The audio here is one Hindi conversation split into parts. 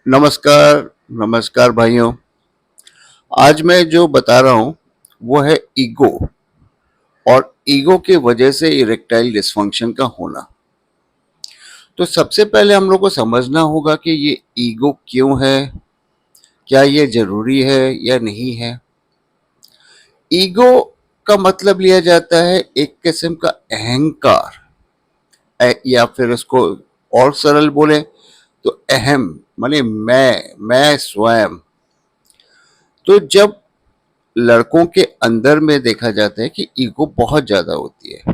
नमस्कार, नमस्कार भाइयों। आज मैं जो बता रहा हूँ वो है ईगो और ईगो की वजह से इरेक्टाइल डिस्फंक्शन का होना। तो सबसे पहले हम लोग को समझना होगा कि ये ईगो क्यों है, क्या ये जरूरी है या नहीं है। ईगो का मतलब लिया जाता है एक किस्म का अहंकार, या फिर इसको और सरल बोले तो अहम, माने मैं स्वयं। तो जब लड़कों के अंदर में देखा जाता है कि ईगो बहुत ज्यादा होती है,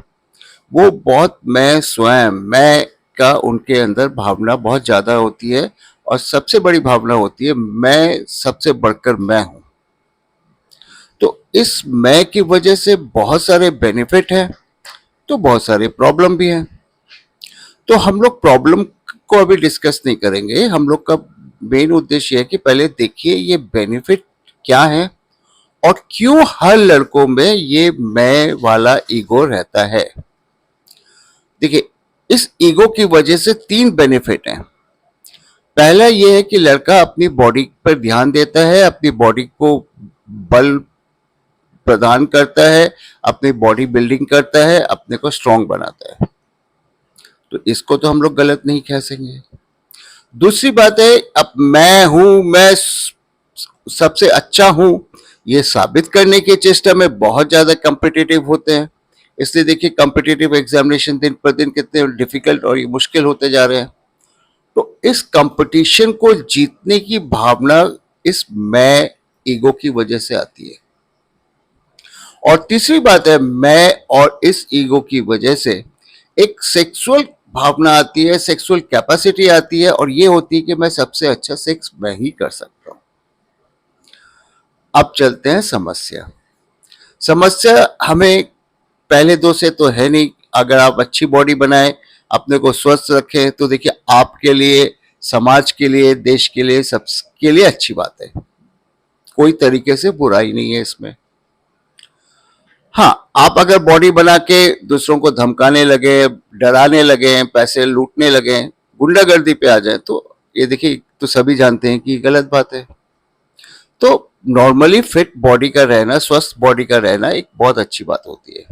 वो बहुत मैं स्वयं, मैं का उनके अंदर भावना बहुत ज्यादा होती है। और सबसे बड़ी भावना होती है मैं सबसे बढ़कर मैं हूं। तो इस मैं की वजह से बहुत सारे बेनिफिट हैं, तो बहुत सारे प्रॉब्लम भी हैं। तो हम लोग प्रॉब्लम को अभी डिस्कस नहीं करेंगे। हम लोग का मेन उद्देश्य है कि पहले देखिए ये बेनिफिट क्या है और क्यों हर लड़कों में ये मैं वाला ईगो रहता है। देखिए, इस ईगो की वजह से तीन बेनिफिट हैं। पहला ये है कि लड़का अपनी बॉडी पर ध्यान देता है, अपनी बॉडी को बल प्रदान करता है, अपनी बॉडी बिल्डिंग करता है, अपने को स्ट्रांग बनाता है। तो इसको तो हम लोग गलत नहीं कह सकेंगे। दूसरी बात है, अब मैं हूं, मैं सबसे अच्छा हूं, ये साबित करने की चेष्टा में बहुत ज्यादा कॉम्पिटिटिव होते हैं। इसलिए देखिए कॉम्पिटिटिव एग्जामिनेशन दिन पर दिन कितने डिफिकल्ट और मुश्किल होते जा रहे हैं। तो इस कंपटीशन को जीतने की भावना इस मैं ईगो की वजह से आती है। और तीसरी बात है, मैं और इस ईगो की वजह से एक सेक्सुअल भावना आती है, सेक्सुअल कैपेसिटी आती है, और ये होती है कि मैं सबसे अच्छा सेक्स मैं ही कर सकता हूं। अब चलते हैं समस्या। समस्या हमें पहले दो से तो है नहीं। अगर आप अच्छी बॉडी बनाए, अपने को स्वस्थ रखें, तो देखिए आपके लिए, समाज के लिए, देश के लिए, सबके लिए अच्छी बात है। कोई तरीके से बुराई नहीं है इसमें। हाँ, आप अगर बॉडी बना के दूसरों को धमकाने लगे, डराने लगे, पैसे लूटने लगे, गुंडागर्दी पे आ जाए, तो ये देखिए, तो सभी जानते हैं कि गलत बात है। तो नॉर्मली फिट बॉडी का रहना, स्वस्थ बॉडी का रहना एक बहुत अच्छी बात होती है।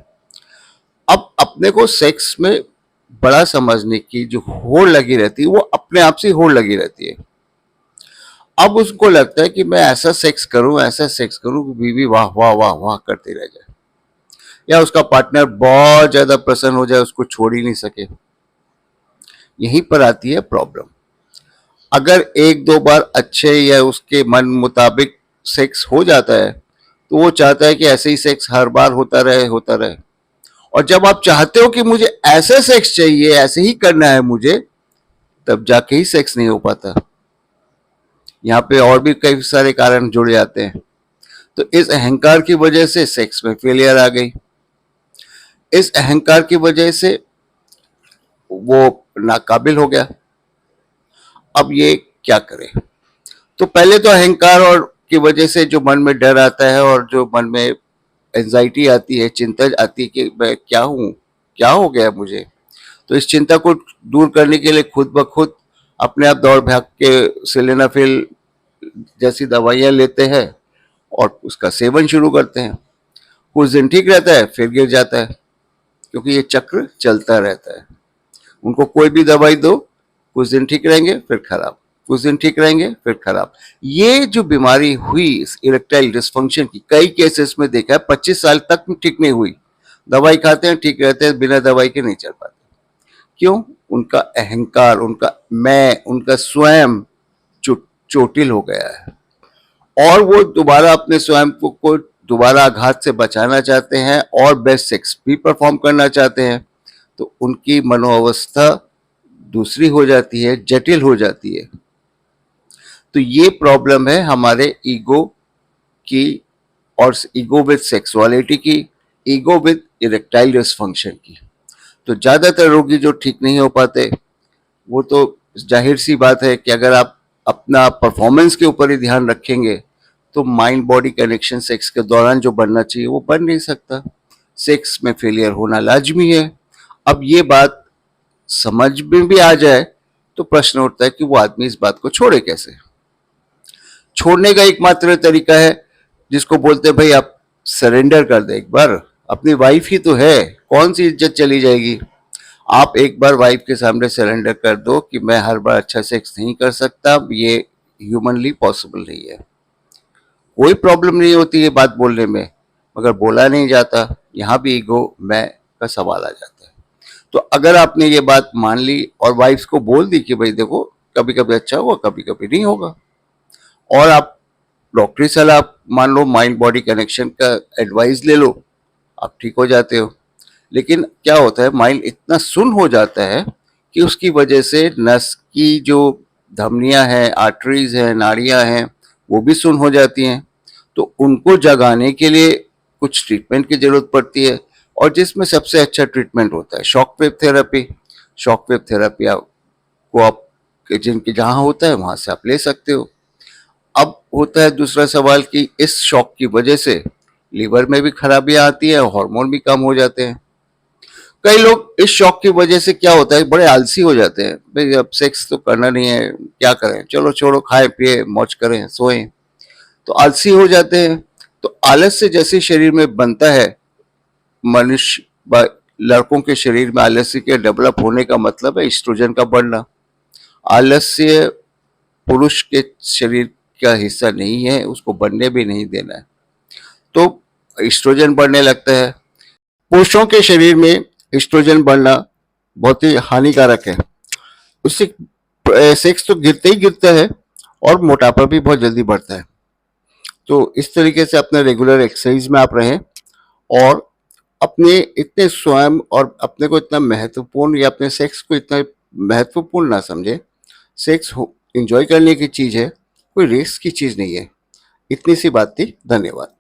अब अपने को सेक्स में बड़ा समझने की जो होड़ लगी रहती है, वो अपने आप से होड़ लगी रहती है। अब उसको लगता है कि मैं ऐसा सेक्स करूं, ऐसा सेक्स करूं कि बीवी वाह वाह वाह वाह करती रह जाए, या उसका पार्टनर बहुत ज्यादा प्रसन्न हो जाए, उसको छोड़ ही नहीं सके। यहीं पर आती है प्रॉब्लम। अगर एक दो बार अच्छे या उसके मन मुताबिक सेक्स हो जाता है, तो वो चाहता है कि ऐसे ही सेक्स हर बार होता रहे, होता रहे। और जब आप चाहते हो कि मुझे ऐसा सेक्स चाहिए, ऐसे ही करना है मुझे, तब जाके ही सेक्स नहीं हो पाता। यहाँ पे और भी कई सारे कारण जुड़ जाते हैं। तो इस अहंकार की वजह से सेक्स में फेलियर आ गई। इस अहंकार की वजह से वो नाकाबिल हो गया। अब ये क्या करे? तो पहले तो अहंकार और की वजह से जो मन में डर आता है और जो मन में एंजाइटी आती है, चिंता आती है कि मैं क्या हूँ, क्या हो गया मुझे। तो इस चिंता को दूर करने के लिए खुद ब खुद अपने आप दौड़ भाग के सिलेनाफिल जैसी दवाइयाँ लेते हैं और उसका सेवन शुरू करते हैं। कुछ दिन ठीक रहता है, फिर गिर जाता है, क्योंकि ये चक्र चलता रहता है। उनको कोई भी दवाई दो, कुछ दिन ठीक रहेंगे, फिर खराब, कुछ दिन ठीक रहेंगे, फिर खराब। ये जो बीमारी हुई इरेक्टाइल डिस्फंक्शन की, कई केसेस में देखा है 25 साल तक ठीक नहीं हुई। दवाई खाते हैं, ठीक रहते हैं, बिना दवाई के नहीं चल पाते। क्यों? उनका अहंकार, उनका मैं, उनका स्वयं चोटिल हो गया है, और वो दोबारा अपने स्वयं को दोबारा आघात से बचाना चाहते हैं और बेस्ट सेक्स भी परफॉर्म करना चाहते हैं। तो उनकी मनोअवस्था दूसरी हो जाती है, जटिल हो जाती है। तो ये प्रॉब्लम है हमारे ईगो की, और ईगो विद सेक्सुअलिटी की, ईगो विद इरेक्टाइल डिसफंक्शन की। तो ज्यादातर रोगी जो ठीक नहीं हो पाते, वो तो जाहिर सी बात है कि अगर आप अपना परफॉर्मेंस के ऊपर ही ध्यान रखेंगे, तो माइंड बॉडी कनेक्शन सेक्स के दौरान जो बनना चाहिए वो बन नहीं सकता। सेक्स में फेलियर होना लाजमी है। अब ये बात समझ में भी आ जाए तो प्रश्न उठता है कि वो आदमी इस बात को छोड़े कैसे। छोड़ने का एकमात्र तरीका है जिसको बोलते हैं भाई आप सरेंडर कर दे एक बार, अपनी वाइफ ही तो है, कौन सी इज्जत चली जाएगी। आप एक बार वाइफ के सामने सरेंडर कर दो कि मैं हर बार अच्छा सेक्स नहीं कर सकता, ये ह्यूमनली पॉसिबल नहीं है। कोई प्रॉब्लम नहीं होती ये बात बोलने में, मगर बोला नहीं जाता, यहाँ भी ईगो मैं का सवाल आ जाता है। तो अगर आपने ये बात मान ली और वाइफ को बोल दी कि भाई देखो कभी कभी अच्छा होगा कभी कभी नहीं होगा, और आप डॉक्टरी सलाह मान लो, माइंड बॉडी कनेक्शन का एडवाइस ले लो, आप ठीक हो जाते हो। लेकिन क्या होता है, माइंड इतना सुन हो जाता है कि उसकी वजह से नस की जो धमनियां हैं, आर्टरीज हैं, नाड़ियां हैं, वो भी सुन हो जाती हैं। तो उनको जगाने के लिए कुछ ट्रीटमेंट की जरूरत पड़ती है, और जिसमें सबसे अच्छा ट्रीटमेंट होता है shock wave therapy. Shock wave therapy को आप जिनके जहाँ होता है वहां से आप ले सकते हो। अब होता है दूसरा सवाल कि इस शॉक की वजह से लीवर में भी खराबियां आती है, हार्मोन भी कम हो जाते हैं। कई लोग इस शॉक की वजह से क्या होता है, बड़े आलसी हो जाते हैं, भाई अब सेक्स तो करना नहीं है, क्या करें, चलो छोड़ो, खाएं पिए मौज करें सोएं, तो आलसी हो जाते हैं। तो आलस से जैसे शरीर में बनता है, मनुष्य लड़कों के शरीर में आलस्य के डेवलप होने का मतलब है एस्ट्रोजन का बढ़ना। आलस्य पुरुष के शरीर का हिस्सा नहीं है, उसको बनने भी नहीं देना है, तो एस्ट्रोजन बढ़ने लगता है। पुरुषों के शरीर में एस्ट्रोजन बढ़ना बहुत ही हानिकारक है, उससे सेक्स तो गिरते ही गिरता है और मोटापा भी बहुत जल्दी बढ़ता है। तो इस तरीके से अपने रेगुलर एक्सरसाइज में आप रहें, और अपने इतने स्वयं और अपने को इतना महत्वपूर्ण या अपने सेक्स को इतना महत्वपूर्ण ना समझे। सेक्स एंजॉय करने की चीज़ है, कोई रेस की चीज़ नहीं है। इतनी सी बात थी, धन्यवाद।